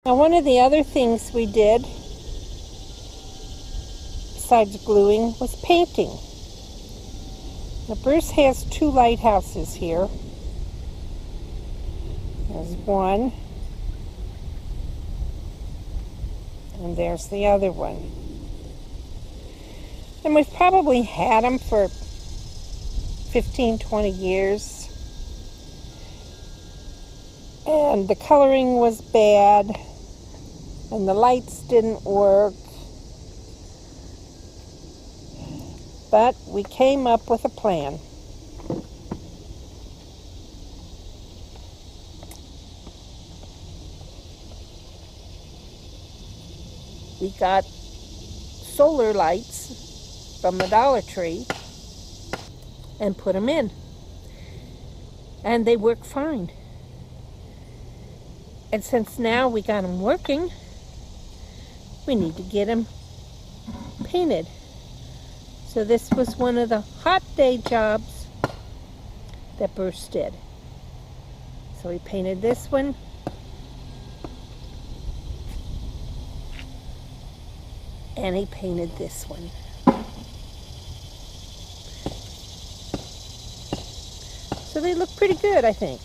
Now, one of the other things we did, besides gluing, was painting. Now, Bruce has 2 lighthouses here. There's one, and there's the other one. And we've probably had them for 15-20 years. And the coloring was bad, and the lights didn't work. But we came up with a plan. We got solar lights from the Dollar Tree and put them in. And they work fine. And since now we got them working, we need to get them painted. So this was one of the hot day jobs that Bruce did. So he painted this one. And he painted this one. So they look pretty good, I think.